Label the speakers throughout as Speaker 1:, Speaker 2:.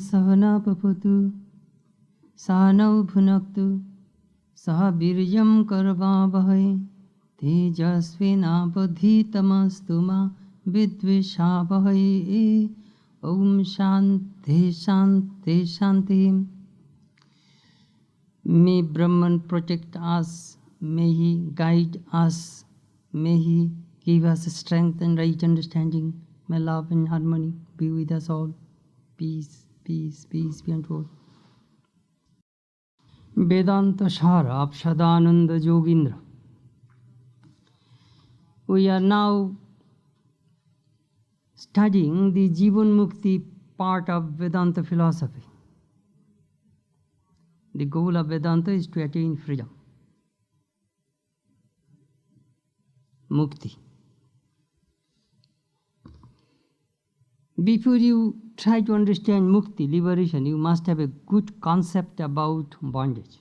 Speaker 1: Savana papatu Sanau bhunaktu Saha birjam karvavahai Tejasvinabadhitamastu ma vidvishabhai. Om Shanti Shanti Shanti. May Brahman protect us, may he guide us, may he give us strength and right understanding. May love and harmony be with us all. Peace, peace, peace be unto all. Vedantasara of Sadananda Yogendra. We are now studying the Jivan Mukti part of Vedanta philosophy. The goal of Vedanta is to attain freedom. Mukti. Before you try to understand Mukti, liberation, you must have a good concept about bondage.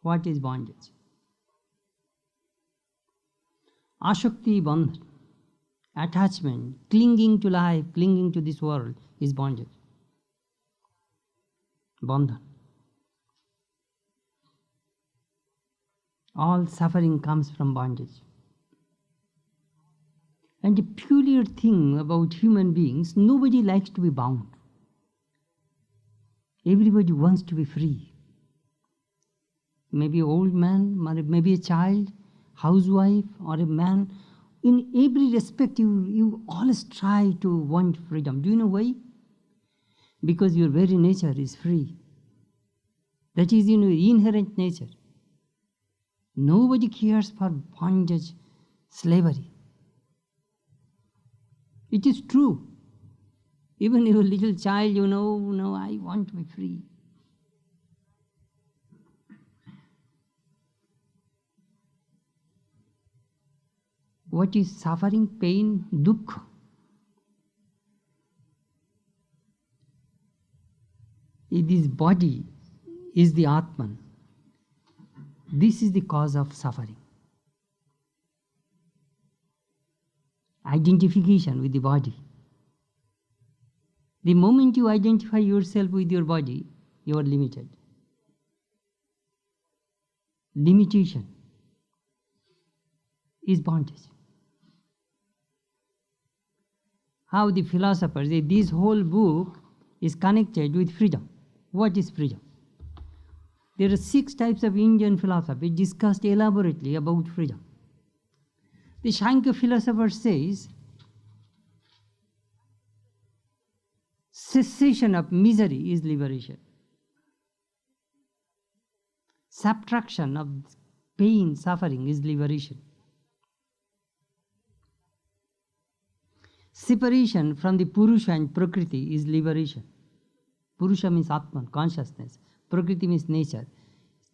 Speaker 1: What is bondage? Ashakti, bandhan, attachment, clinging to life, clinging to this world is bondage. Bandhan. All suffering comes from bondage. And the peculiar thing about human beings, nobody likes to be bound. Everybody wants to be free. Maybe an old man, maybe a child, housewife, or a man. In every respect, you always try to want freedom. Do you know why? Because your very nature is free. That is in your inherent nature. Nobody cares for bondage, slavery. It is true. Even your little child, no, I want to be free. What is suffering, pain, dukkha? This body is the Atman. This is the cause of suffering. Identification with the body. The moment you identify yourself with your body, you are limited. Limitation is bondage. How the philosophers say this whole book is connected with freedom. What is freedom? There are 6 types of Indian philosophy discussed elaborately about freedom. The Sankhya philosopher says cessation of misery is liberation. Subtraction of pain, suffering is liberation. Separation from the Purusha and Prakriti is liberation. Purusha means Atman, consciousness. Prakriti means nature.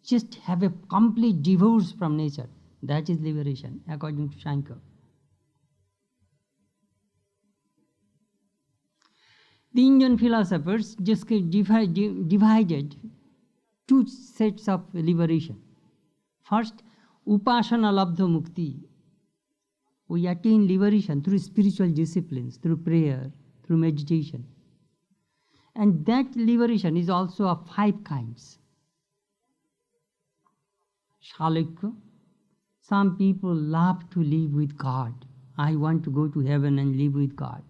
Speaker 1: Just have a complete divorce from nature. That is liberation, according to Sankhya. The Indian philosophers just divided 2 sets of liberation. First, Upasana Labdha Mukti. We attain liberation through spiritual disciplines, through prayer, through meditation. And that liberation is also of 5 kinds. Shalokya. Some people love to live with God. I want to go to heaven and live with God.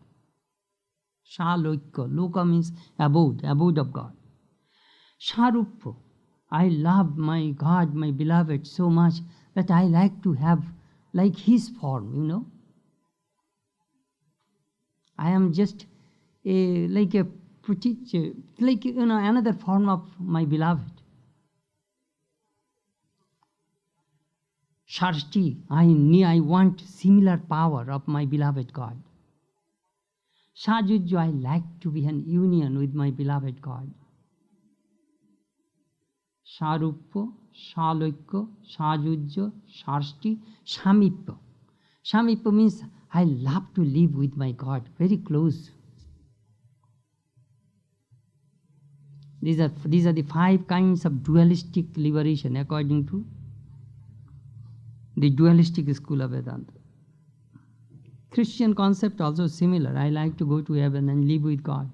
Speaker 1: Shalokya. Loka means abode of God. Sharupa. I love my God, my beloved so much that I like to have like his form, I am just another form of my beloved. Sharshti, I want similar power of my beloved God. Sajujya, I like to be in union with my beloved God. Sharupa, Shalokya, Sajujya, Sharshti, Samipya. Samipya means I love to live with my God, very close. These are the 5 kinds of dualistic liberation according to the dualistic school of Vedanta. Christian concept also similar. I like to go to heaven and live with God.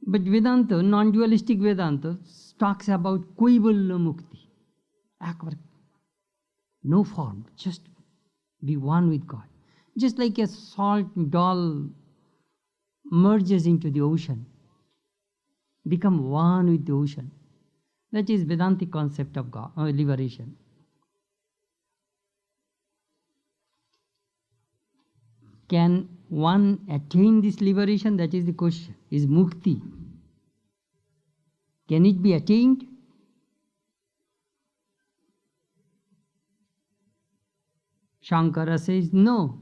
Speaker 1: But Vedanta, non-dualistic Vedanta, talks about Kaivalya Mukti. No form, just be one with God. Just like a salt doll merges into the ocean, become one with the ocean. That is Vedantic concept of God, liberation. Can one attain this liberation? That is the question. Is mukti? Can it be attained? Shankara says, no,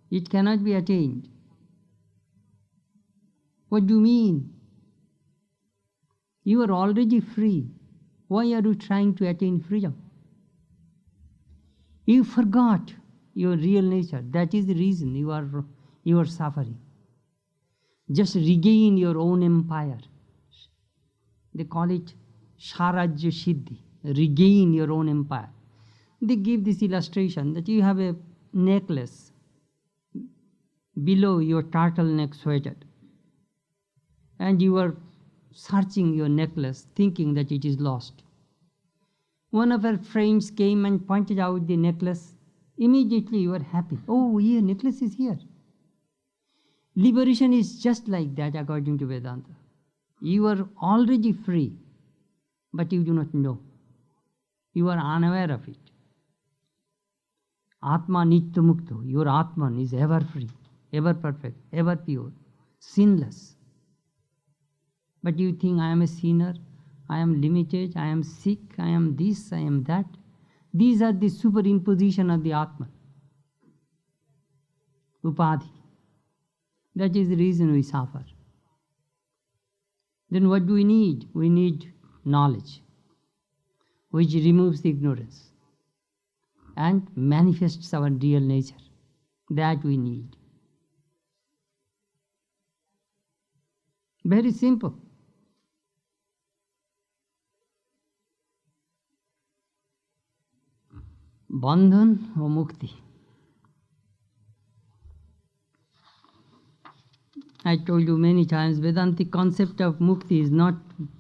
Speaker 1: it cannot be attained. What do you mean? You are already free. Why are you trying to attain freedom? You forgot your real nature. That is the reason you are suffering. Just regain your own empire. They call it Sharajya Siddhi. Regain your own empire. They give this illustration that you have a necklace below your turtleneck sweater, and you are searching your necklace thinking that it is lost. One of our friends came and pointed out the necklace. Immediately you are happy. Oh, here, necklace is here. Liberation is just like that according to Vedanta. You are already free, but you do not know. You are unaware of it. Atma Nitya Mukto. Your Atman is ever free, ever perfect, ever pure, sinless. But you think, I am a sinner, I am limited, I am sick, I am this, I am that. These are the superimposition of the Atman. Upadhi. That is the reason we suffer. Then what do we need? We need knowledge, which removes the ignorance and manifests our real nature. That we need. Very simple. Bandhan or mukti. I told you many times, Vedantic concept of mukti is not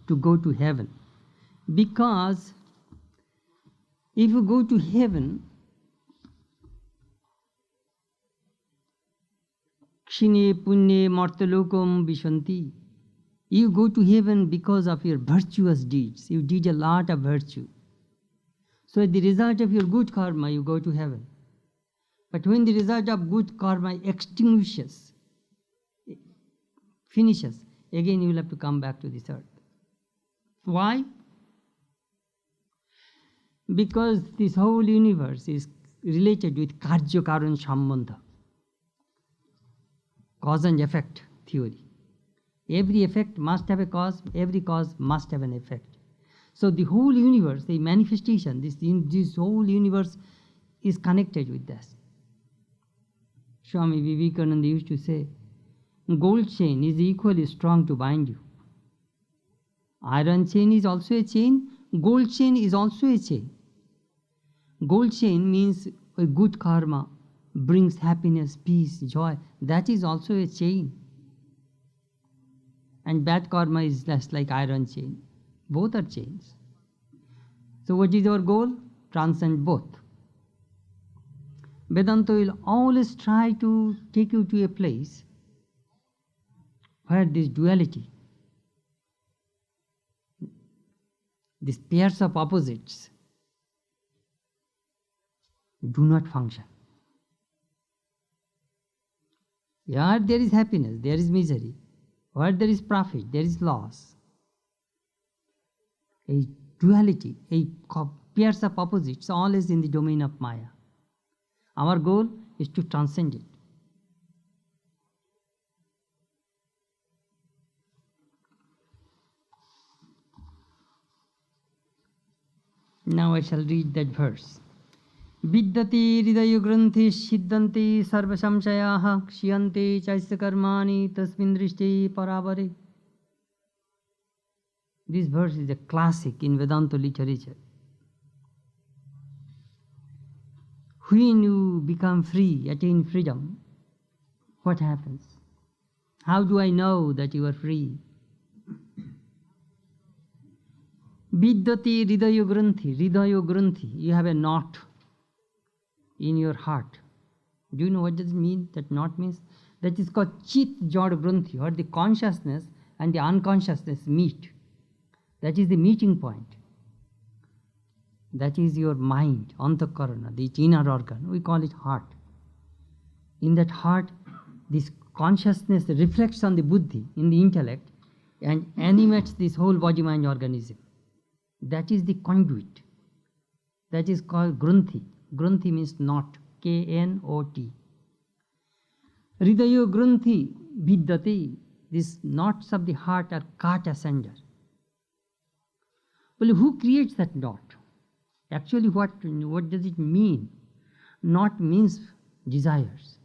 Speaker 1: to go to heaven. Because if you go to heaven, kshine punye martalokam vishanti. You go to heaven because of your virtuous deeds. You did a lot of virtue. So as the result of your good karma, you go to heaven. But when the result of good karma extinguishes, finishes, again you will have to come back to this earth. Why? Because this whole universe is related with Karya Karan Sambandha, cause and effect theory. Every effect must have a cause, every cause must have an effect. So the whole universe, the manifestation, this whole universe is connected with this. Swami Vivekananda used to say, gold chain is equally strong to bind you. Iron chain is also a chain, gold chain is also a chain. Gold chain means a good karma brings happiness, peace, joy. That is also a chain. And bad karma is just like iron chain. Both are chains. So what is our goal? Transcend both. Vedanta will always try to take you to a place where this duality, these pairs of opposites, do not function. Where there is happiness, there is misery. Where there is profit, there is loss. A duality, a pairs of opposites, all is in the domain of Maya. Our goal is to transcend it. Now I shall read that verse. Vidyate hridayo granthe siddhante sarva samshayaha kshiyante chaisya karmani tasmin drishte paravare. This verse is a classic in Vedanta literature. When you become free, attain freedom, what happens? How do I know that you are free? Vidyati hridayo granthi. Hridayo granthi. You have a knot in your heart. Do you know what does it mean? That knot means? That is called chit jad granthi, or the consciousness and the unconsciousness meet. That is the meeting point. That is your mind, antakarana, the inner organ. We call it heart. In that heart, this consciousness reflects on the buddhi, in the intellect, and animates this whole body-mind organism. That is the conduit. That is called granthi. Granthi means knot, K-N-O-T. Hridayo granthi vidyati. These knots of the heart are cut asunder. Well, who creates that knot? Actually, what does it mean? Knot means desires.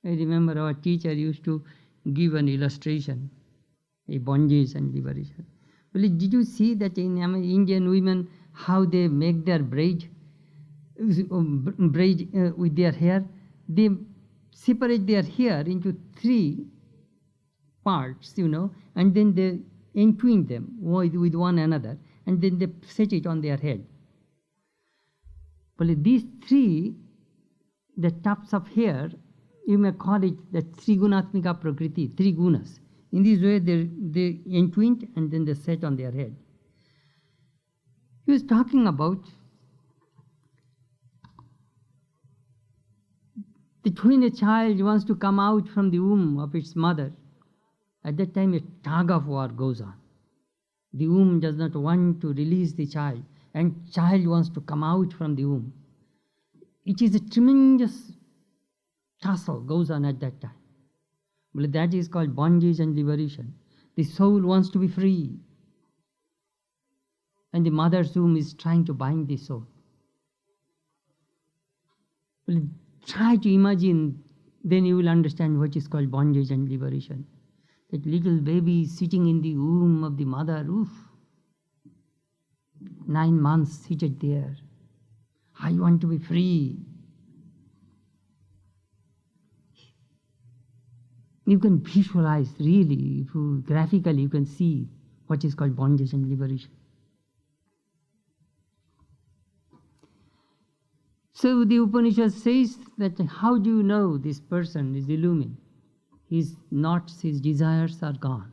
Speaker 1: I remember our teacher used to give an illustration, a bondage and liberation. Well, did you see that in Indian women, how they make their braid with their hair? They separate their hair into 3 parts, and then they entwine them with one another, and then they set it on their head. Well, these 3, the tufts of hair, you may call it the Trigunatmika Prakriti, 3 gunas. In this way, they entwined and then they set on their head. He was talking about that when a child wants to come out from the womb of its mother, at that time a tug of war goes on. The womb does not want to release the child, and child wants to come out from the womb. It is a tremendous tussle goes on at that time. Well, that is called bondage and liberation. The soul wants to be free, and the mother's womb is trying to bind the soul. Well, try to imagine, then you will understand what is called bondage and liberation. That little baby sitting in the womb of the mother, 9 months seated there. I want to be free. You can visualize, really, if you graphically you can see what is called bondage and liberation. So the Upanishad says that how do you know this person is illumined? His knots, his desires are gone.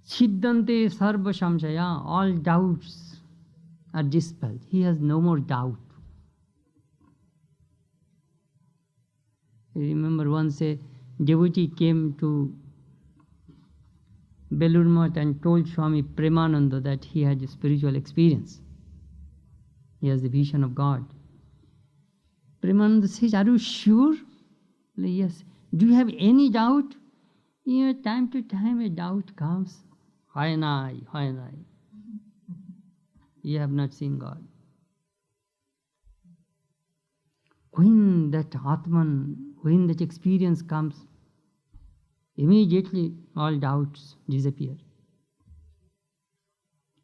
Speaker 1: Chiddante sarva samshaya, all doubts are dispelled. He has no more doubt. I remember once a devotee came to Belur Math and told Swami Premananda that he had a spiritual experience. He has the vision of God. Premananda says, are you sure? Yes. Do you have any doubt? Time to time a doubt comes. Hayanai. You have not seen God. When that Atman, when that experience comes, immediately all doubts disappear.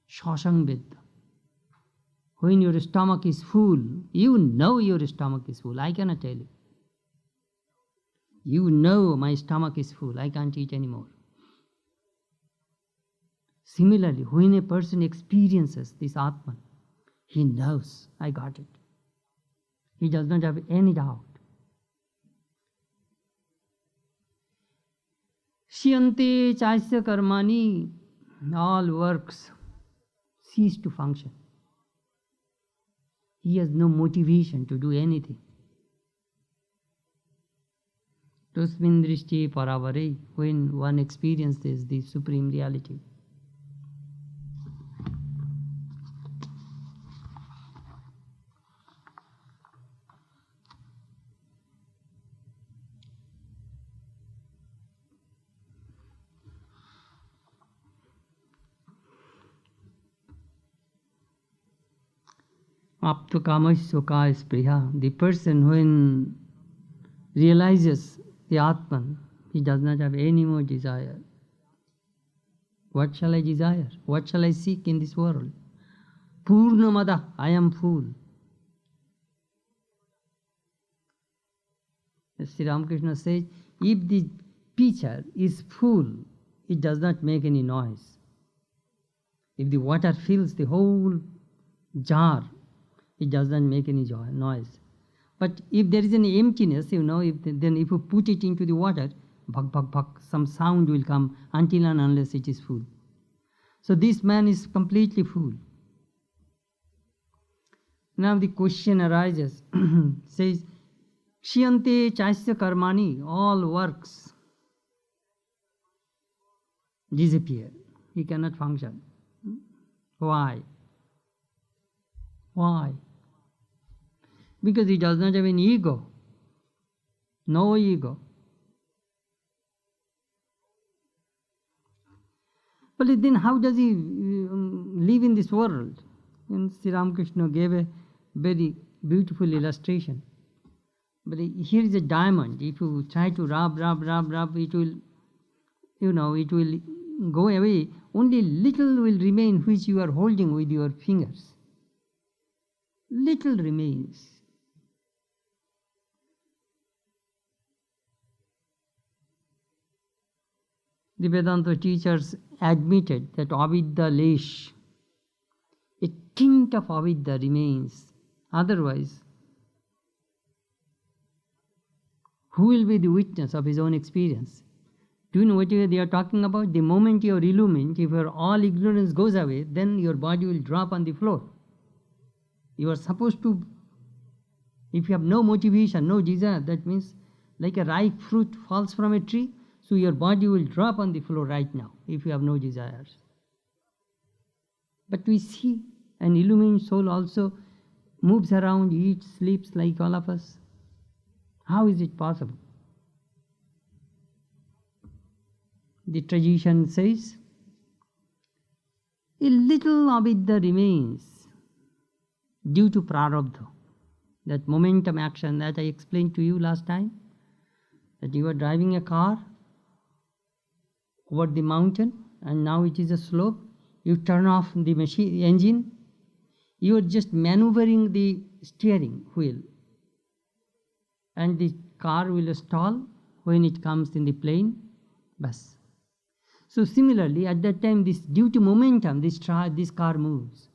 Speaker 1: Shasang Vedda. When your stomach is full, you know your stomach is full. I cannot tell you. You know my stomach is full. I can't eat anymore. Similarly, when a person experiences this Atman, he knows, I got it. He does not have any doubt. Shyante chaisya karmani, all works cease to function. He has no motivation to do anything. Tasmin drishti paravare, when one experiences the supreme reality. Aptu kamasyoka spriha, the person when realizes the Atman, he does not have any more desire. What shall I desire? What shall I seek in this world? Purnamada, I am full. As Sri Ramakrishna says, if the pitcher is full, it does not make any noise. If the water fills the whole jar, it does not make any noise. But if there is an emptiness, then if you put it into the water, bhak, bhak, bhak, some sound will come until and unless it is full. So this man is completely full. Now the question arises, says, Kshiyante chasya karmani, all works disappear. He cannot function. Why? Why? Because he does not have any ego. No ego. But then how does he live in this world? And Sri Ramakrishna gave a very beautiful illustration. But here is a diamond. If you try to rub, it will, it will go away. Only little will remain which you are holding with your fingers. Little remains. The Vedanta teachers admitted that avidya lesh, a tint of avidya remains. Otherwise, who will be the witness of his own experience? Do you know what they are talking about? The moment you are illumined, if your all ignorance goes away, then your body will drop on the floor. You are supposed to, if you have no motivation, no desire, that means like a ripe fruit falls from a tree, so your body will drop on the floor right now if you have no desires. But we see an illumined soul also moves around, eats, sleeps like all of us. How is it possible? The tradition says, a little avidya remains due to prarabdha, that momentum action that I explained to you last time, that you are driving a car over the mountain and now it is a slope. You turn off the engine, you are just maneuvering the steering wheel and the car will stall when it comes in the plane. Bas. So similarly, at that time, this due to momentum, this car moves.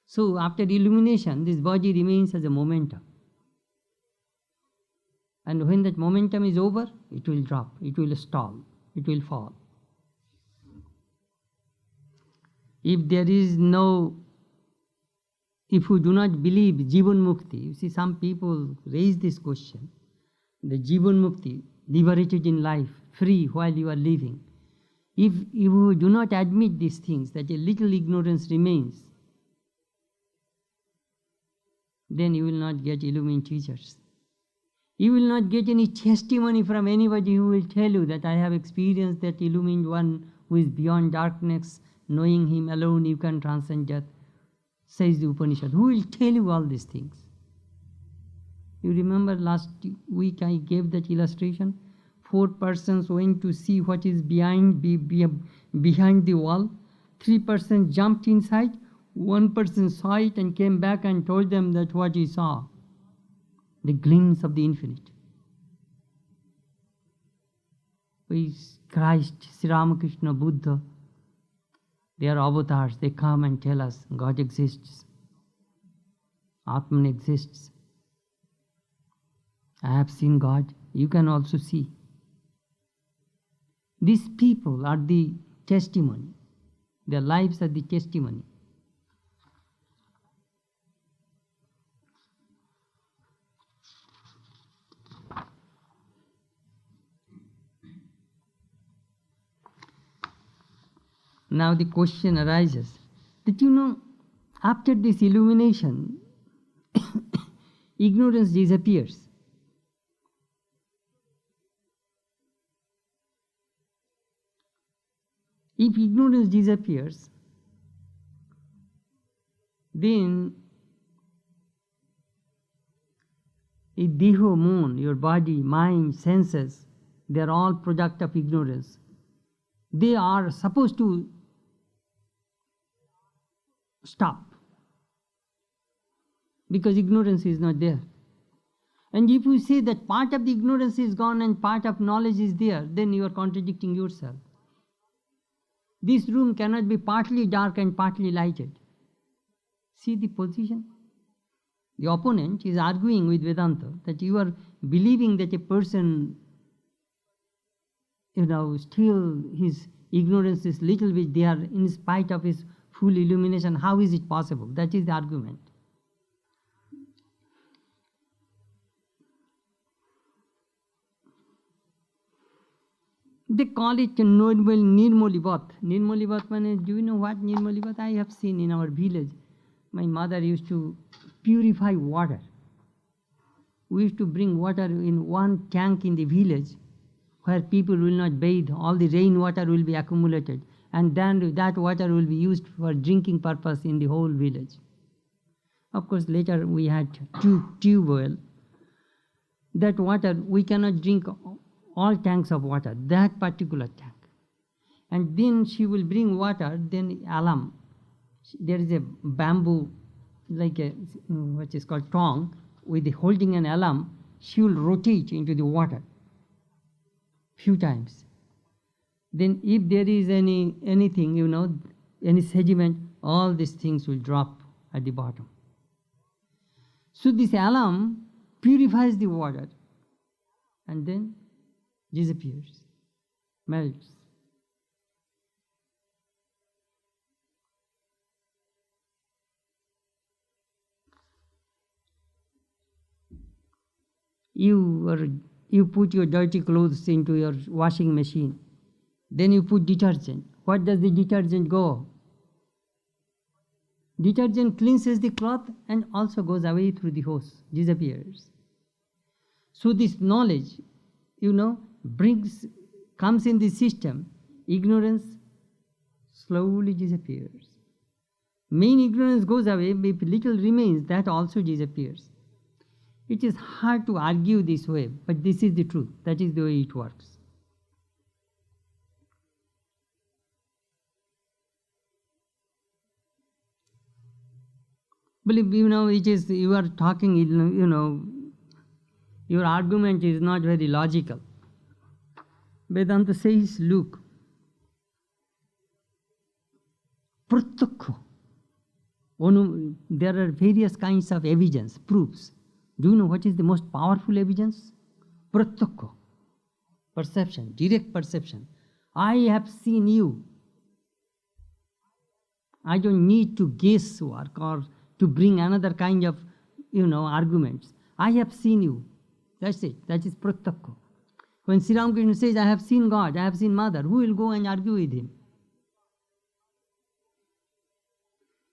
Speaker 1: So after illumination, this body remains as a momentum. And when that momentum is over, it will drop, it will stall, it will fall. If we do not believe Jivan Mukti, you see some people raise this question, the Jivan Mukti, liberated in life, free while you are living. If you do not admit these things, that a little ignorance remains, then you will not get illumined teachers. You will not get any testimony from anybody who will tell you that I have experienced that illumined one who is beyond darkness. Knowing him alone you can transcend death, says the Upanishad. Who will tell you all these things? You remember last week I gave that illustration? 4 persons went to see what is behind the wall. 3 persons jumped inside. 1 person saw it and came back and told them that what he saw, the glimpse of the infinite. Christ, Sri Ramakrishna, Buddha, they are avatars. They come and tell us God exists. Atman exists. I have seen God. You can also see. These people are the testimony. Their lives are the testimony. Now the question arises that after this illumination, ignorance disappears. If ignorance disappears, then a deho, moon, your body, mind, senses, they are all product of ignorance. They are supposed to stop. Because ignorance is not there. And if you say that part of the ignorance is gone and part of knowledge is there, then you are contradicting yourself. This room cannot be partly dark and partly lighted. See the position? The opponent is arguing with Vedanta that you are believing that a person, still his ignorance is little bit there in spite of his full illumination. How is it possible? That is the argument. They call it Nirmolivat. Nirmolivat means, do you know what Nirmolivat? I have seen in our village. My mother used to purify water. We used to bring water in one tank in the village where people will not bathe. All the rainwater will be accumulated. And then that water will be used for drinking purpose in the whole village. Of course, later we had tube well. That water, we cannot drink all tanks of water, that particular tank. And then she will bring water, then alam. There is a bamboo, like a, what is called tong, with the holding an alam, she will rotate into the water few times. Then if there is anything, any sediment, all these things will drop at the bottom. So this alam purifies the water and then disappears, melts. You put your dirty clothes into your washing machine. Then you put detergent. What does the detergent go? Detergent cleanses the cloth and also goes away through the hose, disappears. So this knowledge, comes in the system. Ignorance slowly disappears. Main ignorance goes away, if little remains, that also disappears. It is hard to argue this way, but this is the truth. That is the way it works. Believe, it is, you are talking, your argument is not very logical. Vedanta says, look, pratyakha. There are various kinds of evidence, proofs. Do you know what is the most powerful evidence? Pratyakha. Perception, direct perception. I have seen you. I don't need to guesswork or to bring another kind of, arguments. I have seen you. That's it. That is pratyakha. When Sri Ramakrishna says, I have seen God, I have seen Mother, who will go and argue with him?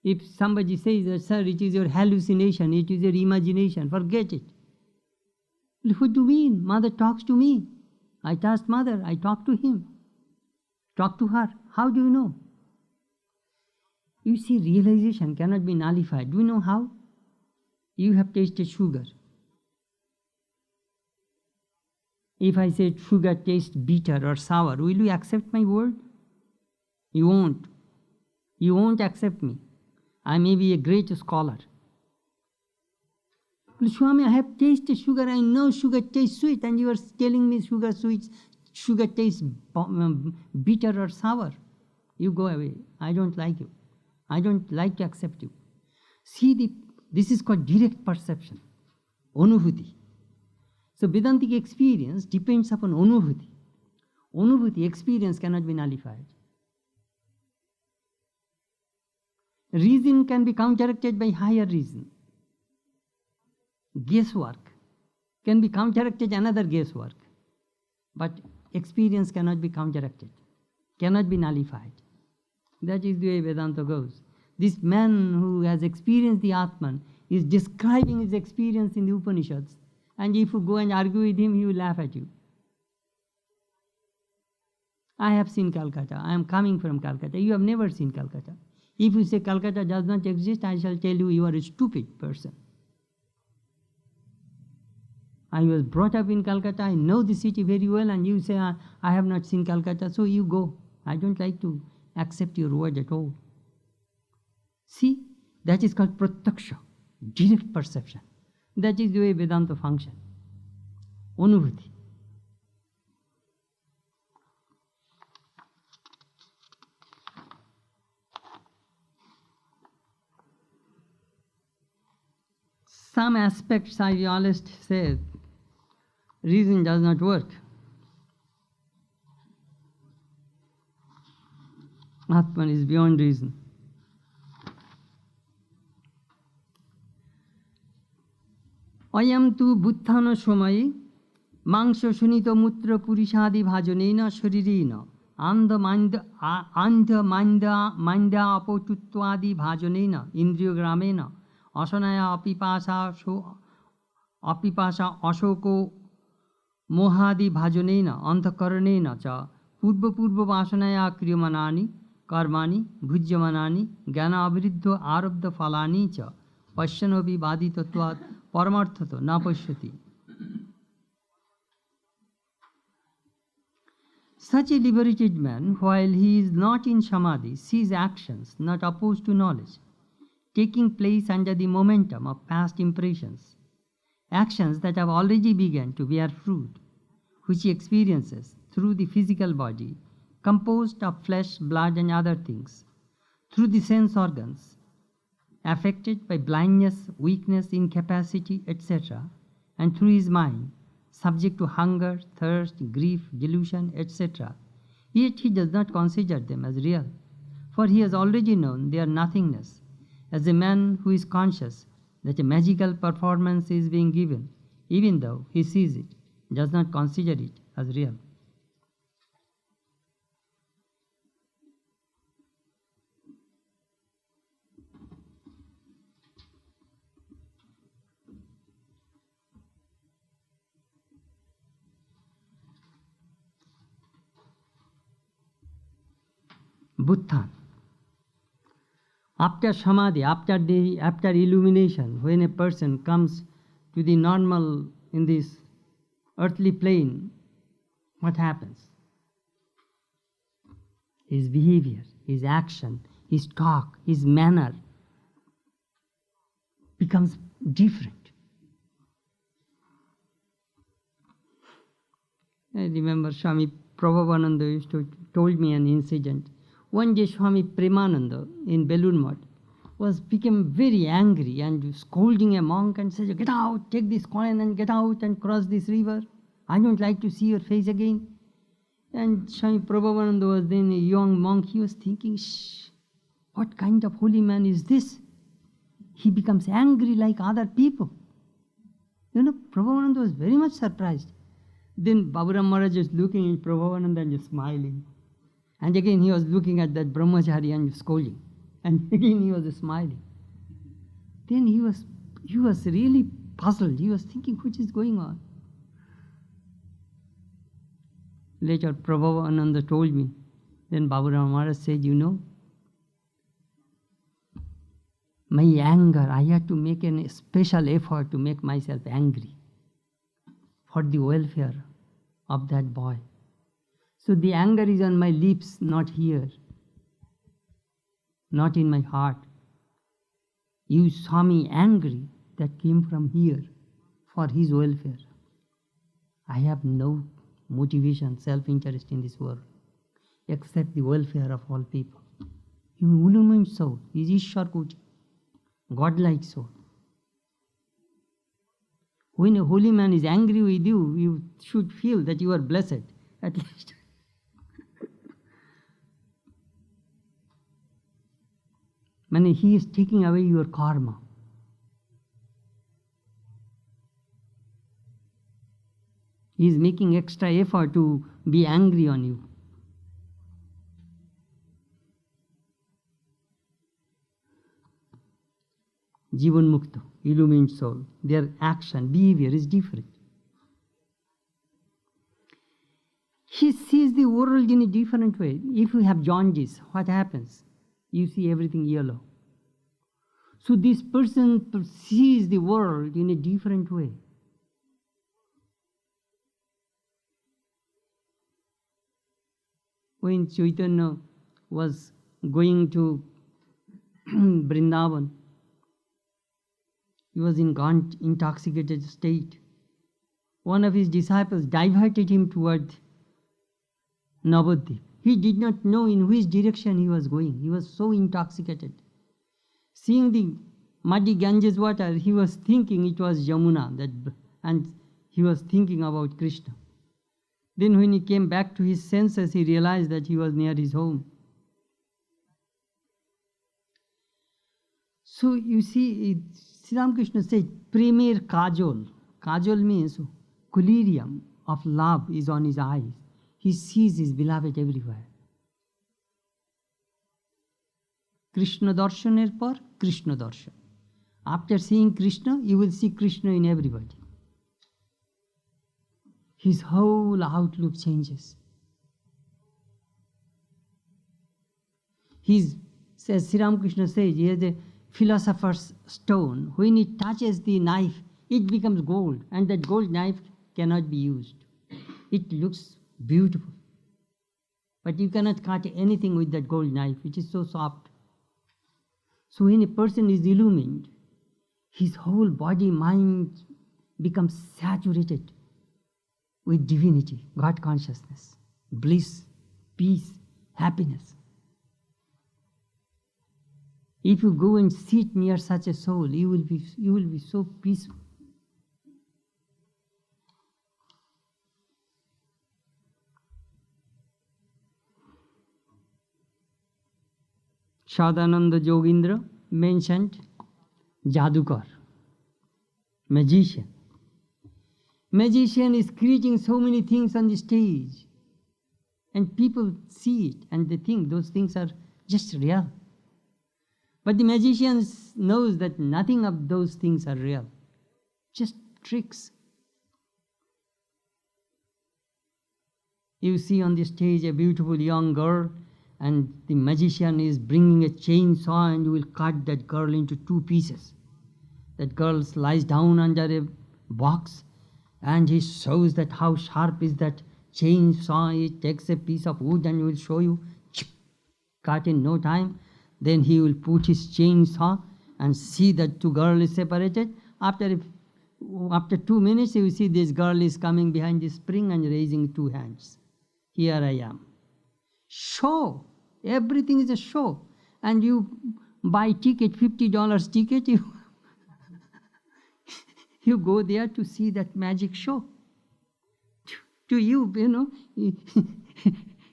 Speaker 1: If somebody says that, sir, it is your hallucination, it is your imagination, forget it. What do you mean? Mother talks to me. I touched Mother, I talk to him. Talk to her. How do you know? You see, realization cannot be nullified. Do you know how? You have tasted sugar. If I say sugar tastes bitter or sour, will you accept my word? You won't. You won't accept me. I may be a great scholar. Swami, I have tasted sugar. I know sugar tastes sweet, and you are telling me sugar tastes bitter or sour. You go away. I don't like you. I don't like to accept you. See, this is called direct perception, anubhuti. So Vedantic experience depends upon anubhuti. Anubhuti, experience cannot be nullified. Reason can be counteracted by higher reason. Guesswork can be counteracted another guesswork. But experience cannot be counteracted, cannot be nullified. That is the way Vedanta goes. This man who has experienced the Atman is describing his experience in the Upanishads. And if you go and argue with him, he will laugh at you. I have seen Calcutta. I am coming from Calcutta. You have never seen Calcutta. If you say Calcutta does not exist, I shall tell you, you are a stupid person. I was brought up in Calcutta. I know the city very well, and you say, I have not seen Calcutta, so you go. I don't like to accept your word at all. See, that is called pratyaksha, direct perception. That is the way Vedanta function. Anubhuti. Some aspects I always say, reason does not work. Atman is beyond reason. Ayam tu buddhana shomayi mangsha shunito mutra purishadi bhajanena sharirena andha manda apotuttvadi bhajanena indriya gramena asanaya apipasa ashoko mohadi bhajanena antakaranena cha purva vasanaya kriyamanani karmani bhujyamanani jnana aviruddha arabdha phalani cha pashyanopi vaditattvat paramarthato na pashyati. Such a liberated man, while he is not in samadhi, sees actions not opposed to knowledge, taking place under the momentum of past impressions, actions that have already begun to bear fruit, which he experiences through the physical body, composed of flesh, blood, and other things, through the sense organs, affected by blindness, weakness, incapacity, etc., and through his mind, subject to hunger, thirst, grief, delusion, etc. Yet he does not consider them as real, for he has already known their nothingness, as a man who is conscious that a magical performance is being given, even though he sees it, does not consider it as real. Buddha. After samadhi, after illumination, when a person comes to the normal in this earthly plane, what happens? His behavior, his action, his talk, his manner becomes different. I remember Swami Prabhupada told me an incident. One day Swami Premananda in Belur Math became very angry and scolding a monk and said, "Get out, take this coin and get out and cross this river. I don't like to see your face again." And Swami Prabhupada was then a young monk. He was thinking, what kind of holy man is this? He becomes angry like other people. Prabhupada was very much surprised. Then Baburam Maharaj is looking at Prabhupada and just smiling. And again he was looking at that brahmachari and scolding. And again he was smiling. Then he was really puzzled. He was thinking, what is going on? Later Prabhupada told me. Then Baburam Maharaj said, my anger, I had to make a special effort to make myself angry for the welfare of that boy. So the anger is on my lips, not here, not in my heart. You saw me angry, that came from here, for his welfare. I have no motivation, self-interest in this world, except the welfare of all people. You illumined soul, is Ishwar Koti, godlike soul. When a holy man is angry with you, you should feel that you are blessed, at least. He is taking away your karma. He is making extra effort to be angry on you. Jivan Mukta, illumined soul, their action, behavior is different. He sees the world in a different way. If you have jaundice, what happens? You see everything yellow. So this person sees the world in a different way. When Chaitanya was going to Vrindavan. He was in intoxicated state. One of his disciples diverted him toward Navadvip. He did not know in which direction he was going. He was so intoxicated. Seeing the muddy Ganges water, he was thinking it was Yamuna, and he was thinking about Krishna. Then when he came back to his senses, he realized that he was near his home. So you see, Sri Ramakrishna said, Premier Kajol. Kajol means collyrium of love is on his eyes. He sees his beloved everywhere. Krishna darshaner par Krishna darshan. After seeing Krishna, you will see Krishna in everybody. His whole outlook changes. As Sri Ramakrishna says, he has a philosopher's stone. When it touches the knife, it becomes gold, and that gold knife cannot be used. It looks beautiful, but you cannot cut anything with that gold knife. It is so soft. So when a person is illumined, his whole body, mind becomes saturated with divinity, God consciousness, bliss, peace, happiness. If you go and sit near such a soul, you will be so peaceful. Sadananda Yogendra mentioned Jadukar, magician. Magician is creating so many things on the stage, and people see it and they think those things are just real. But the magician knows that nothing of those things are real, just tricks. You see on the stage a beautiful young girl, and the magician is bringing a chainsaw and will cut that girl into two pieces. That girl lies down under a box, and he shows that how sharp is that chainsaw. He takes a piece of wood and will show you, cut in no time. Then he will put his chainsaw and see that two girls is separated. After 2 minutes, you will see this girl is coming behind the spring and raising two hands. Here I am. Show. Everything is a show. And you buy ticket, $50 ticket, you go there to see that magic show. To you,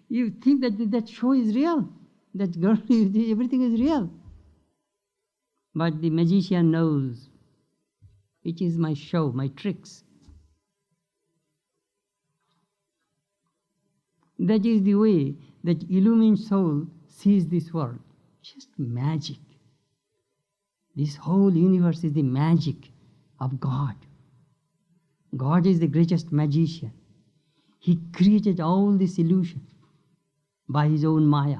Speaker 1: you think that show is real. That girl, everything is real. But the magician knows it is my show, my tricks. That is the way that illumined soul sees this world. Just magic. This whole universe is the magic of God. God is the greatest magician. He created all this illusion by his own Maya.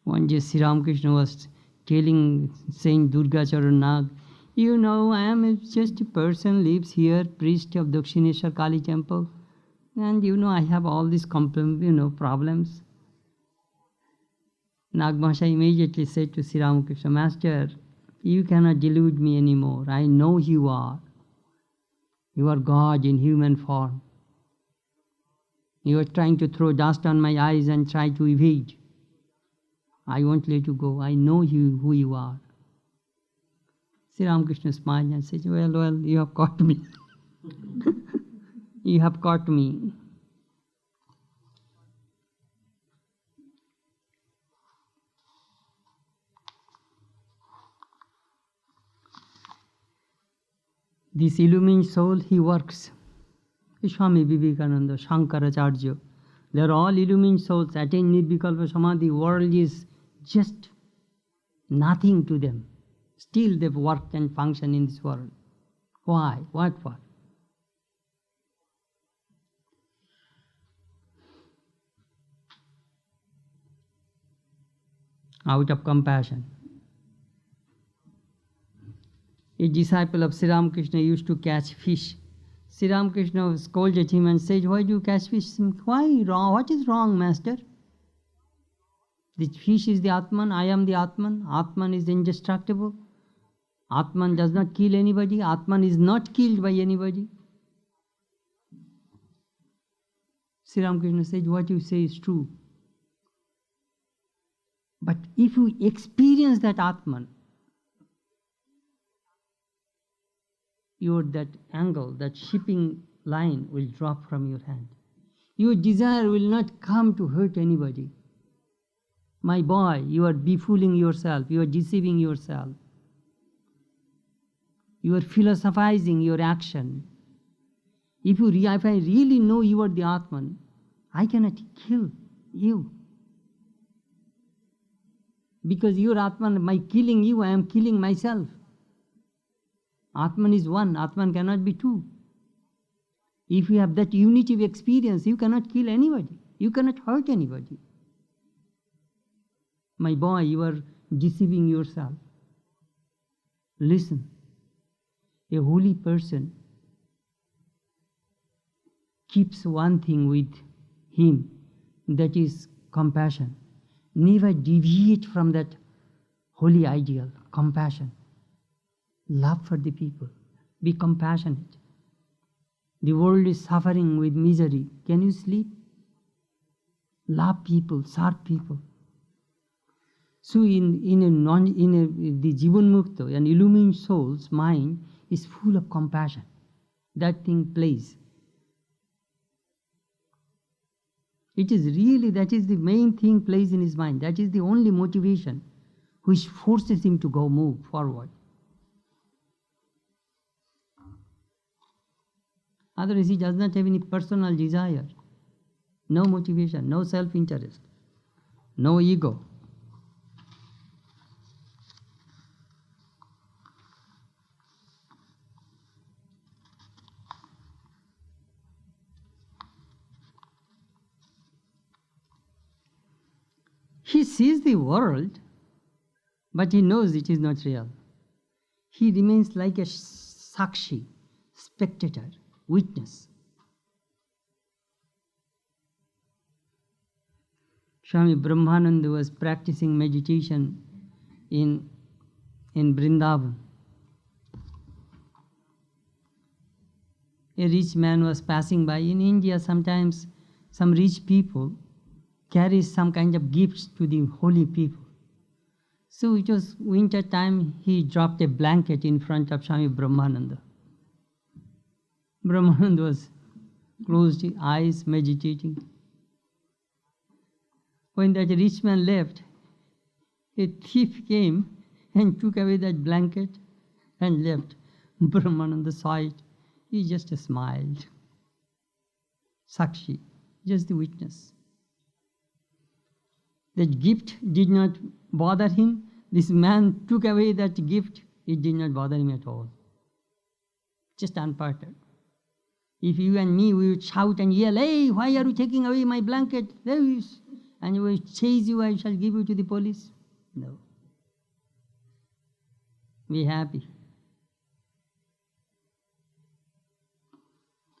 Speaker 1: One day Sri Ramakrishna was saying Durga Charan Nag, I am just a person, lives here, priest of Dakshineshwar Kali temple, and I have all these problems. Nagmasha immediately said to Sri Ramakrishna, Master, you cannot delude me anymore. I know you are. You are God in human form. You are trying to throw dust on my eyes and try to evade. I won't let you go. I know who you are. Sri Ramakrishna smiled and said, well, you have caught me. You have caught me. This illumined soul, he works. Swami Vivekananda, Shankaracharya, they are all illumined souls, attain Nirvikalpa Samadhi. World is just nothing to them. Still they work and function in this world. Why? What for? Out of compassion. A disciple of Sri Ramakrishna used to catch fish. Sri Ramakrishna scolded him and said, "Why do you catch fish?" "Why wrong? What is wrong, master? The fish is the Atman, I am the Atman. Atman is indestructible. Atman does not kill anybody. Atman is not killed by anybody." Sri Ramakrishna said, "What you say is true. But if you experience that Atman, that angle, that shipping line will drop from your hand. Your desire will not come to hurt anybody. My boy, you are befooling yourself, you are deceiving yourself. You are philosophizing your action. If I really know you are the Atman, I cannot kill you. Because you are Atman, by killing you, I am killing myself. Atman is one, Atman cannot be two. If you have that unity of experience, you cannot kill anybody. You cannot hurt anybody. My boy, you are deceiving yourself. Listen, a holy person keeps one thing with him, that is compassion. Never deviate from that holy ideal, compassion. Love for the people. Be compassionate. The world is suffering with misery. Can you sleep? Love people, serve people. So the Jivan Mukta, an illumined soul's mind is full of compassion. That thing plays. It is really, that is the main thing plays in his mind. That is the only motivation which forces him to move forward. Otherwise, he does not have any personal desire, no motivation, no self-interest, no ego. He sees the world, but he knows it is not real. He remains like a sakshi, spectator, witness. Swami Brahmananda was practicing meditation in Vrindavan. A rich man was passing by. In India, sometimes some rich people carry some kind of gifts to the holy people. So it was winter time, he dropped a blanket in front of Swami Brahmananda. Brahmananda was closed his eyes, meditating. When that rich man left, a thief came and took away that blanket and left. Brahmananda saw it. He just smiled. Sakshi, just the witness. That gift did not bother him. This man took away that gift. It did not bother him at all. Just unperturbed. If you and me, we would shout and yell, "Hey, why are you taking away my blanket?" And we will chase you, I shall give you to the police. No. Be happy.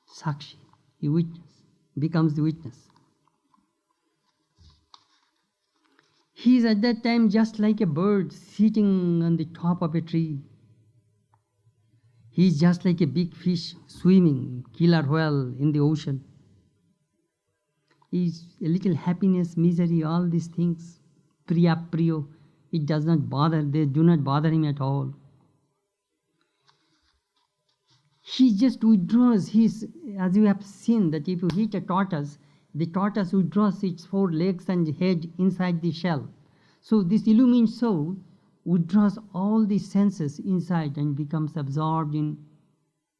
Speaker 1: Sakshi, the witness, becomes the witness. He is at that time just like a bird sitting on the top of a tree. He is just like a big fish swimming, killer whale in the ocean. He is a little happiness, misery, all these things, priya, priyo, it does not bother, they do not bother him at all. He just withdraws his, as you have seen, that if you hit a tortoise, the tortoise withdraws its 4 legs and head inside the shell. So this illumined soul withdraws all the senses inside and becomes absorbed in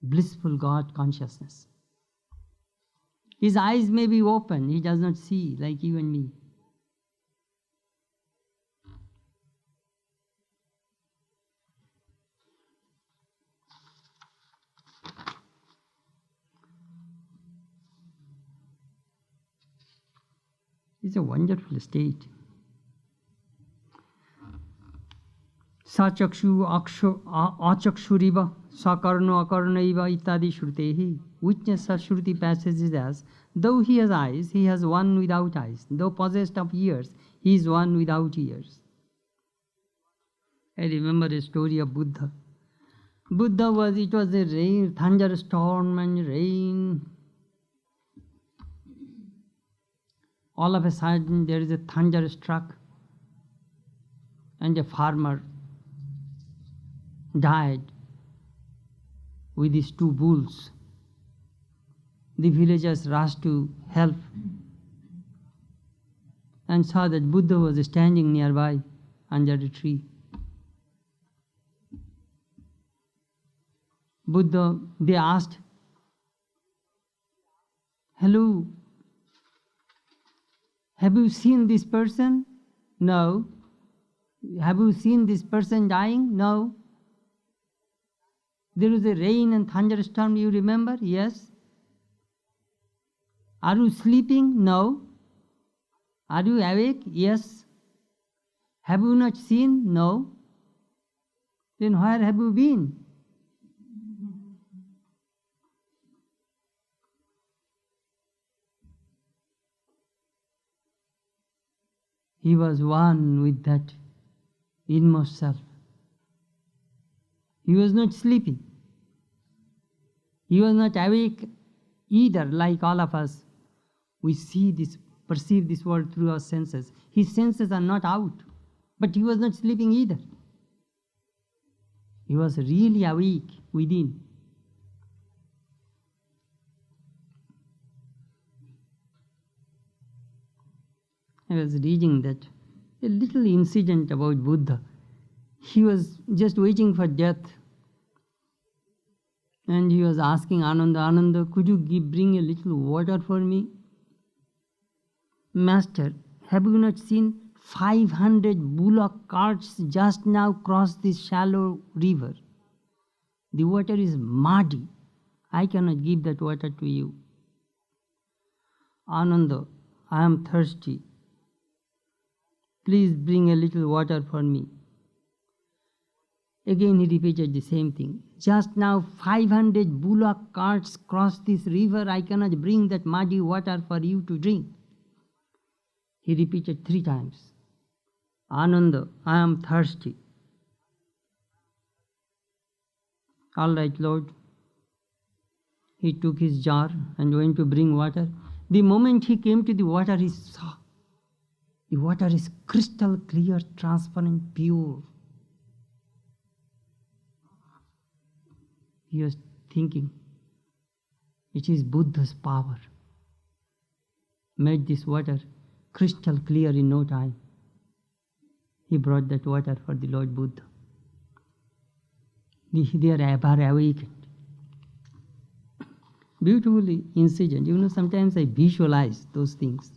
Speaker 1: blissful God consciousness. His eyes may be open, he does not see like you and me. It's a wonderful state. Sachakshu achakshuriva sakarno akarnaiva ittadi shrutehi. Witness of Shruti passages as, though he has eyes, he has one without eyes. Though possessed of ears, he is one without ears. I remember a story of Buddha. It was a rain, thunderstorm and rain. All of a sudden there is a thunderstruck and a farmer died with his two bulls. The villagers rushed to help and saw that Buddha was standing nearby under a tree. Buddha, they asked, "Hello, have you seen this person?" "No." "Have you seen this person dying?" "No." "There was a rain and thunderstorm, you remember?" "Yes." "Are you sleeping?" "No." "Are you awake?" "Yes." "Have you not seen?" "No." "Then where have you been?" He was one with that inmost self. He was not sleeping. He was not awake either, like all of us. We see this, perceive this world through our senses. His senses are not out, but he was not sleeping either. He was really awake within. I was reading that a little incident about Buddha. He was just waiting for death. And he was asking Ananda, could you bring a little water for me? Master, have you not seen 500 bullock carts just now cross this shallow river? The water is muddy. I cannot give that water to you. Ananda, I am thirsty. Please bring a little water for me. Again he repeated the same thing. Just now 500 bullock carts crossed this river. I cannot bring that muddy water for you to drink. He repeated 3 times. Ananda, I am thirsty. All right, Lord. He took his jar and went to bring water. The moment he came to the water, he saw the water is crystal clear, transparent, pure. He was thinking, it is Buddha's power made this water crystal clear in no time. He brought that water for the Lord Buddha. They are ever awakened. Beautiful incident. You know, sometimes I visualize those things.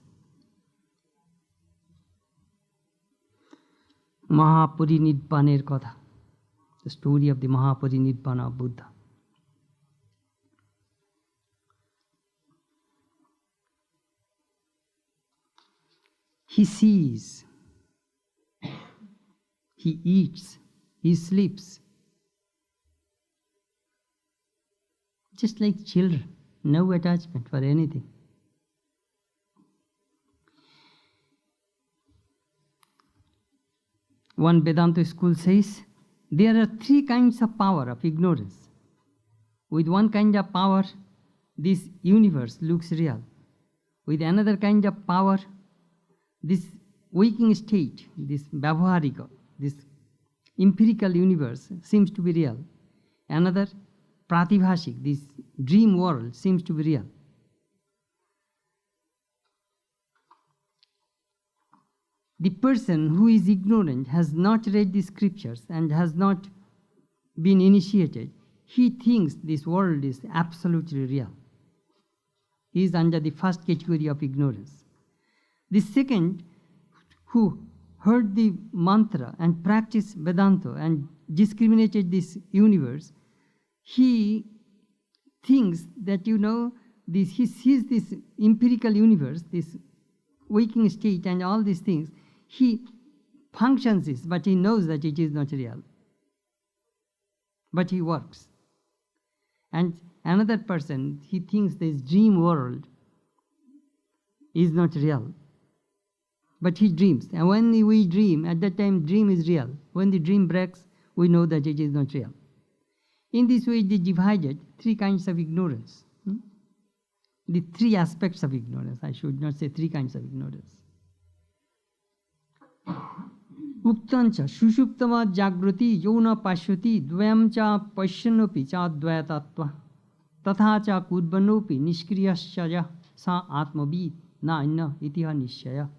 Speaker 1: Mahaparinirvaner Katha, the story of the Mahaparinirvana of Buddha. He sees, he eats, he sleeps. Just like children, no attachment for anything. One Vedanta school says, there are 3 kinds of power of ignorance. With one kind of power, this universe looks real. With another kind of power, this waking state, this Vyavaharika, this empirical universe seems to be real. Another, Pratibhashik, this dream world seems to be real. The person who is ignorant, has not read the scriptures and has not been initiated, he thinks this world is absolutely real. He is under the first category of ignorance. The second, who heard the mantra and practiced Vedanta and discriminated this universe, he thinks that, he sees this empirical universe, this waking state and all these things. He functions is, but he knows that it is not real. But he works. And another person, he thinks this dream world is not real. But he dreams. And when we dream, at that time dream is real. When the dream breaks, we know that it is not real. In this way, they divided three kinds of ignorance. The three aspects of ignorance. I should not say three kinds of ignorance. Uktancha sushuptama jagrati yona pashyati dvayam cha pashyanopi cha dvayatatva tatha cha kudbanopi niskriyasya sa atmavid na anna itiha nishya.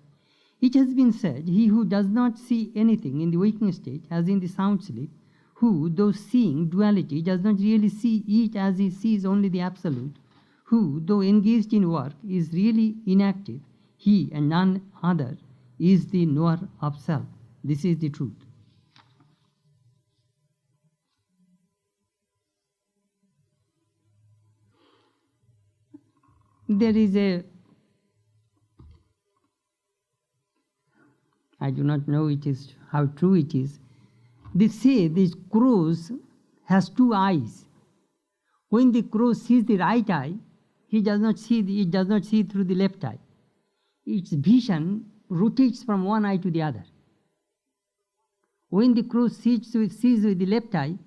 Speaker 1: It has been said, he who does not see anything in the waking state as in the sound sleep, who, though seeing duality, does not really see it as he sees only the absolute, who, though engaged in work, is really inactive, he and none other is the knower of self. This is the truth. There is I do not know how true it is. They say this crow has two eyes. When the crow sees the right eye, it does not see through the left eye. Its vision rotates from one eye to the other. When the crow sees with the left eye,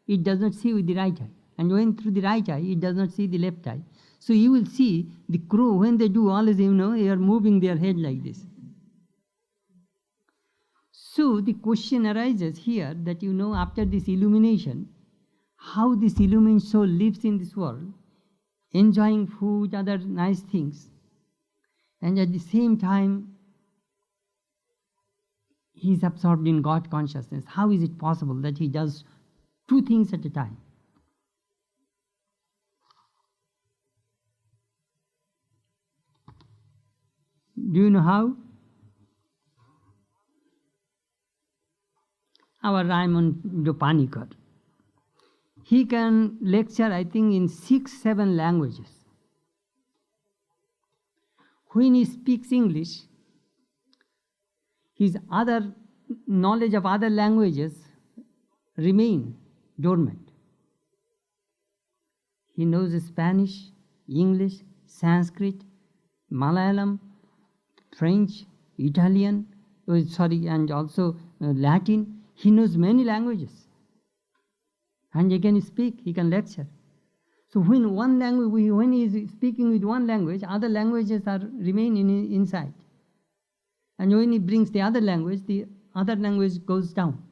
Speaker 1: it does not see with the right eye. And when through the right eye, it does not see the left eye. So you will see the crow, when they do always, they are moving their head like this. So the question arises here that after this illumination, how this illumined soul lives in this world, enjoying food, other nice things, and at the same time he is absorbed in God consciousness. How is it possible that he does two things at a time? Do you know how? Our Raymond Panikar, he can lecture, I think, in 6-7 languages. When he speaks English, his other knowledge of other languages remain dormant. He knows Spanish, English, Sanskrit, Malayalam, French, Italian, and also Latin. He knows many languages. And he can speak, he can lecture. So when he is speaking with one language, other languages remain inside. And when he brings the other language goes down.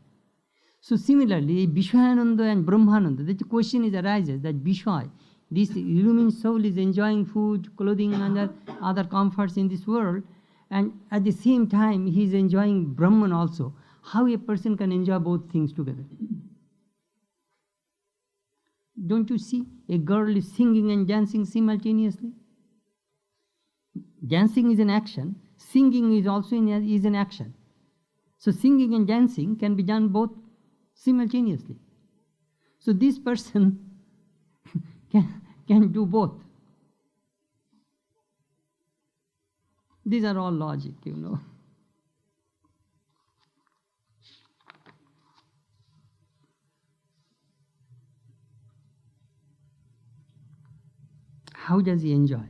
Speaker 1: So similarly, Vishwayananda and Brahmananda, the question arises that Vishwa, this illumined soul, is enjoying food, clothing, and other comforts in this world, and at the same time he is enjoying Brahman also. How a person can enjoy both things together? Don't you see? A girl is singing and dancing simultaneously. Dancing is an action. Singing is also an action. So singing and dancing can be done both simultaneously. So this person can do both. These are all logic, How does he enjoy?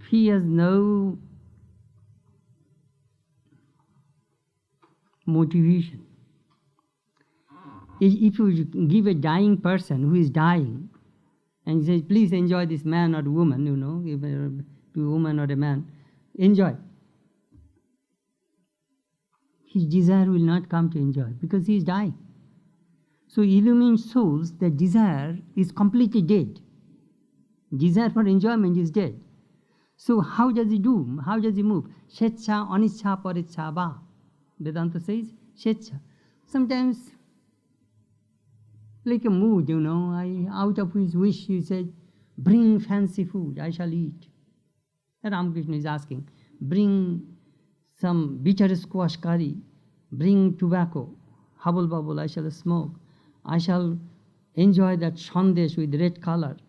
Speaker 1: He has no motivation. If you give a dying person who is dying and say, please enjoy this man or woman, if a woman or a man, enjoy. His desire will not come to enjoy because he is dying. So illumined souls, their desire is completely dead. Desire for enjoyment is dead. So how does he do? How does he move? Shetcha, aniccha, paricha, va. Vedanta says, shetcha. Sometimes, like a mood, out of his wish, he said, bring fancy food, I shall eat. Ramakrishna is asking, bring some bitter squash curry, bring tobacco, hubble bubble, I shall smoke. I shall enjoy that sandesh with red colored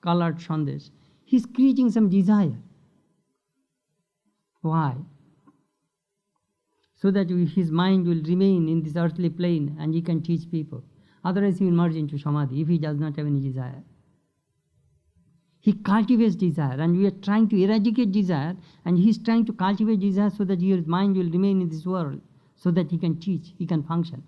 Speaker 1: sandesh. He's creating some desire. Why? So that his mind will remain in this earthly plane and he can teach people. Otherwise he will merge into samadhi if he does not have any desire. He cultivates desire, and we are trying to eradicate desire, and he is trying to cultivate desire so that his mind will remain in this world, so that he can teach, he can function.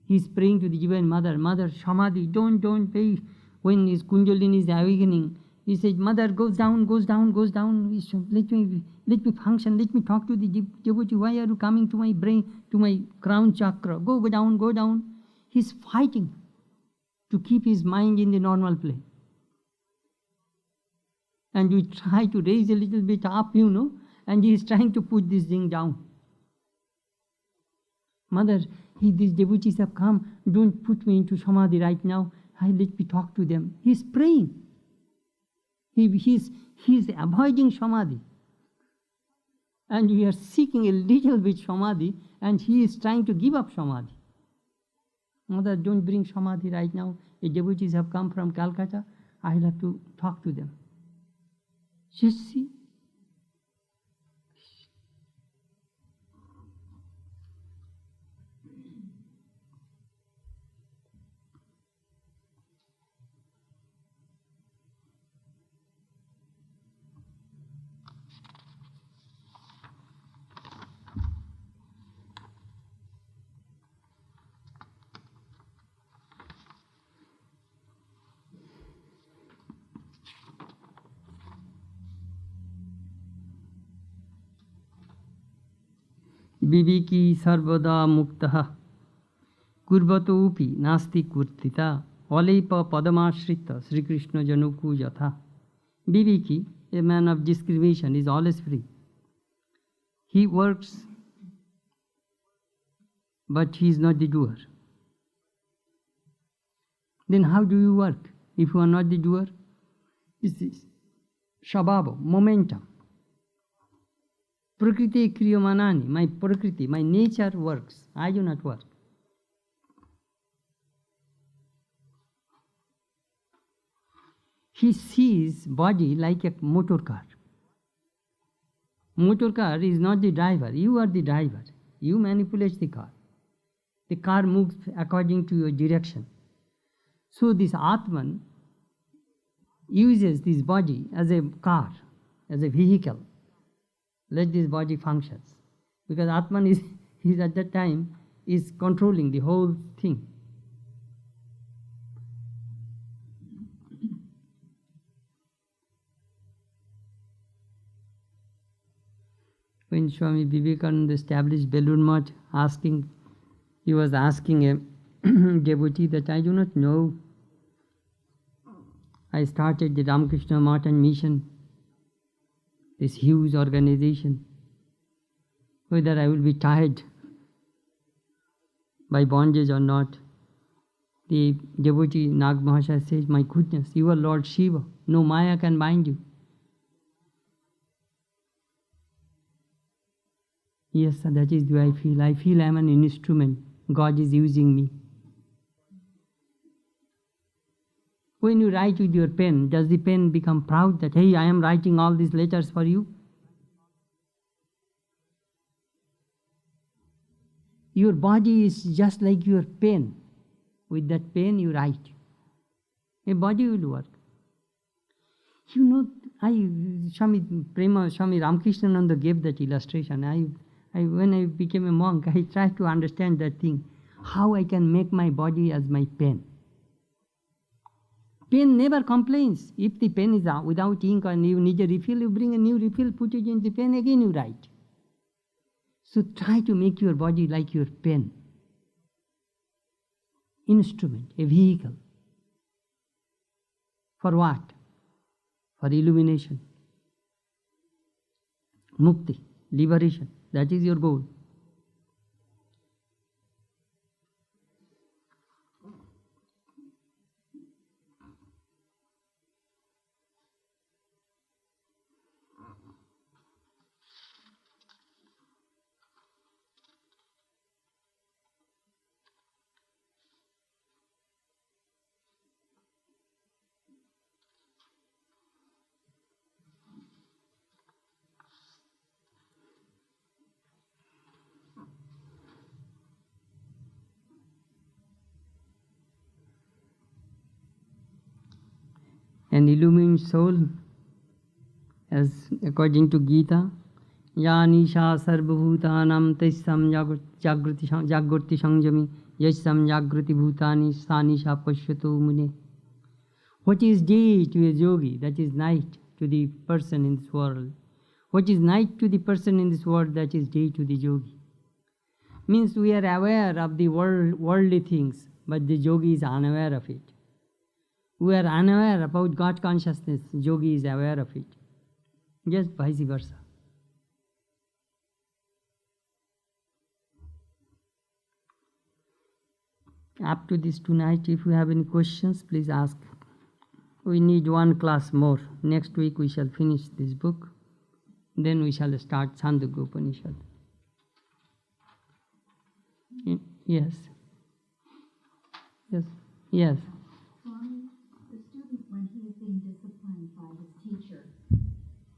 Speaker 1: He is praying to the Divine Mother, Mother, samadhi, don't pay. When his Kundalini is awakening, he says, Mother, goes down. Let me function, let me talk to the devotee. Why are you coming to my brain, to my crown chakra? Go down. He is fighting to keep his mind in the normal plane. And we try to raise a little bit up, and he is trying to put this thing down. Mother, these devotees have come, don't put me into samadhi right now. Let me talk to them. He is praying. He is avoiding samadhi. And we are seeking a little bit samadhi, and he is trying to give up samadhi. Mother, don't bring samadhi right now. The devotees have come from Calcutta. I will have to talk to them. Just see. Viviki sarvada muktaha kurvato upi nasti kurtita aleipa padamashrita Sri Krishna januku yatha. Viviki, a man of discrimination, is always free. He works, but he is not the doer. Then how do you work if you are not the doer? It's this shabhava, momentum. Prakriti kriyamanani, my prakriti, my nature works. I do not work. He sees body like a motor car. Motor car is not the driver. You are the driver. You manipulate the car. The car moves according to your direction. So this Atman uses this body as a car, as a vehicle. Let this body functions. Because Atman is at that time is controlling the whole thing. When Swami Vivekananda established Belur Math, he was asking a devotee that I do not know. I started the Ramakrishna Math and Mission, this huge organization, whether I will be tied by bondage or not. The devotee Nag Mahasaya says, my goodness, you are Lord Shiva. No Maya can bind you. Yes, that is the way I feel. I feel I am an instrument. God is using me. When you write with your pen, does the pen become proud that, hey, I am writing all these letters for you? Your body is just like your pen. With that pen you write. A body will work. Swami Ramakrishnananda gave that illustration. When I became a monk, I tried to understand that thing. How I can make my body as my pen. Pen never complains. If the pen is without ink and you need a refill, you bring a new refill, put it in the pen, again you write. So try to make your body like your pen. Instrument, a vehicle. For what? For illumination. Mukti, liberation. That is your goal. living soul, as according to Gita, Ya Nisha Sarvabhutanam Taisam Jagrati Sanjami Yasam Jagrati Bhutani Sanisha Pashyato Mune. What is day to a yogi? That is night to the person in this world. What is night to the person in this world? That is day to the yogi. Means we are aware of the worldly things, but the yogi is unaware of it. We are unaware about God consciousness, yogi is aware of it. Just vice versa. Up to this tonight, if you have any questions, please ask. We need one class more. Next week we shall finish this book. Then we shall start Chandogya Upanishad. Yes. Yes. Yes.
Speaker 2: Swami, the student, when he is being disciplined by his teacher,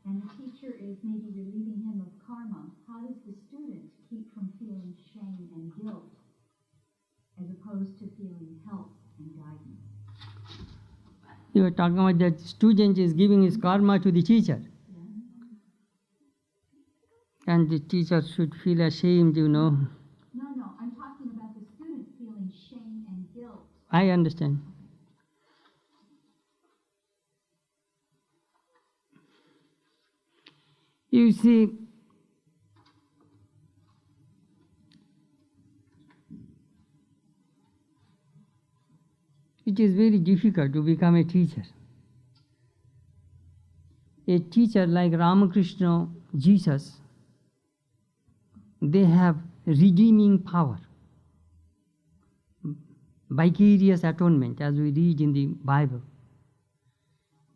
Speaker 2: and the teacher is maybe relieving him of karma, how does the student keep from feeling shame and guilt as opposed to feeling help and guidance?
Speaker 1: You are talking about that student is giving his karma to the teacher.
Speaker 2: Yeah.
Speaker 1: And the teacher should feel ashamed,
Speaker 2: No, I'm talking about the student feeling shame and guilt.
Speaker 1: I understand. You see, it is very difficult to become a teacher. A teacher like Ramakrishna, Jesus, they have redeeming power, vicarious atonement, as we read in the Bible.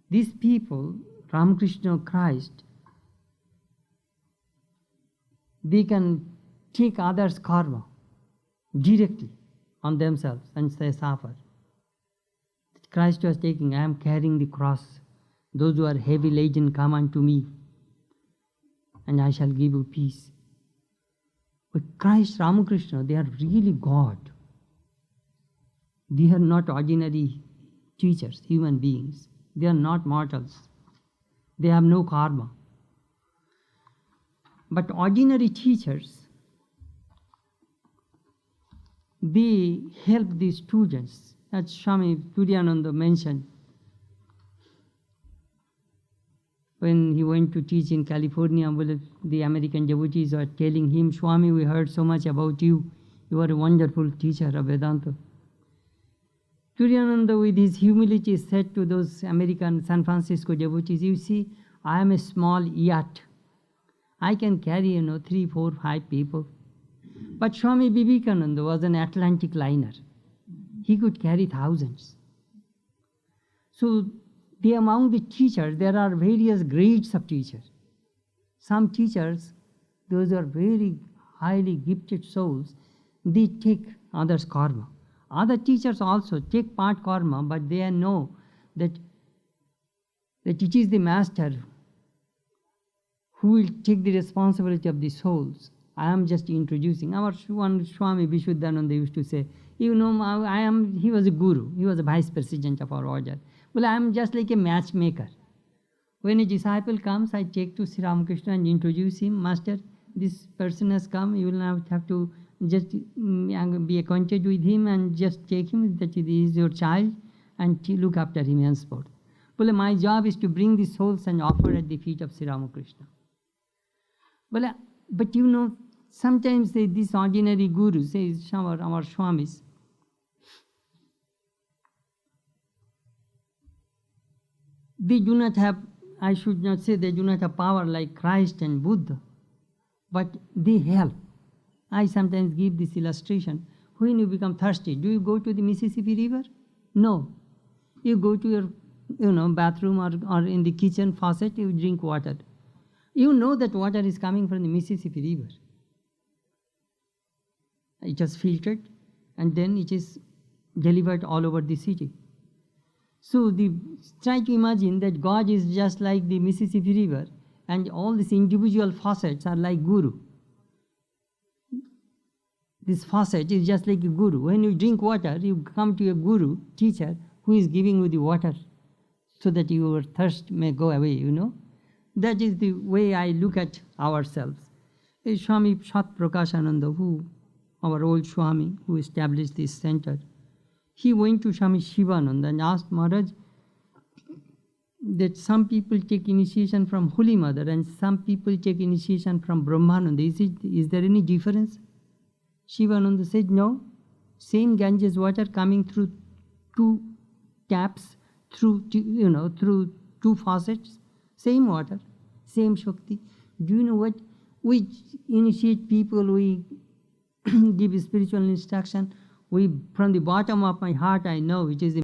Speaker 1: These people, Ramakrishna, Christ, they can take others' karma directly on themselves and they suffer. Christ was taking, I am carrying the cross. Those who are heavy laden, come unto me, and I shall give you peace. But Christ, Ramakrishna, they are really God. They are not ordinary teachers, human beings. They are not mortals. They have no karma. But ordinary teachers, they help the students. As Swami Chetanananda mentioned, when he went to teach in California, the American devotees were telling him, Swami, we heard so much about you. You are a wonderful teacher of Vedanta. Chetanananda, with his humility, said to those American San Francisco devotees, you see, I am a small yacht. I can carry, 3, 4, 5 people. But Swami Vivekananda was an Atlantic liner. He could carry thousands. So among the teachers, there are various grades of teachers. Some teachers, those are very highly gifted souls, they take others' karma. Other teachers also take part karma, but they know that it is the master who will take the responsibility of the souls. I am just introducing. Our one Swami Vishuddhananda used to say, he was a guru, he was a vice president of our order. Well, I am just like a matchmaker. When a disciple comes, I take to Sri Ramakrishna and introduce him. Master, this person has come, you will now have to just be acquainted with him and just take him, that he is your child, and look after him henceforth. Well, my job is to bring the souls and offer at the feet of Sri Ramakrishna. Well, but sometimes these ordinary gurus, our Swamis, they do not have, I should not say they do not have power like Christ and Buddha, but they help. I sometimes give this illustration. When you become thirsty, do you go to the Mississippi River? No. You go to your bathroom or in the kitchen faucet, you drink water. You know that water is coming from the Mississippi River. It is filtered and then it is delivered all over the city. So try to imagine that God is just like the Mississippi River and all these individual faucets are like Guru. This faucet is just like a Guru. When you drink water, you come to a Guru, teacher, who is giving you the water. so that your thirst may go away, you know. That is the way I look at ourselves. Swami Prakashananda, who, our old Swami, who established this center, he went to Swami Shivananda and asked Maharaj that some people take initiation from Holy Mother and some people take initiation from Brahmananda. Is there any difference? Shivananda said, no. Same Ganges water coming through two taps, through two faucets, same water, same Shakti. Do you know what? We initiate people, we give spiritual instruction. From the bottom of my heart, I know it is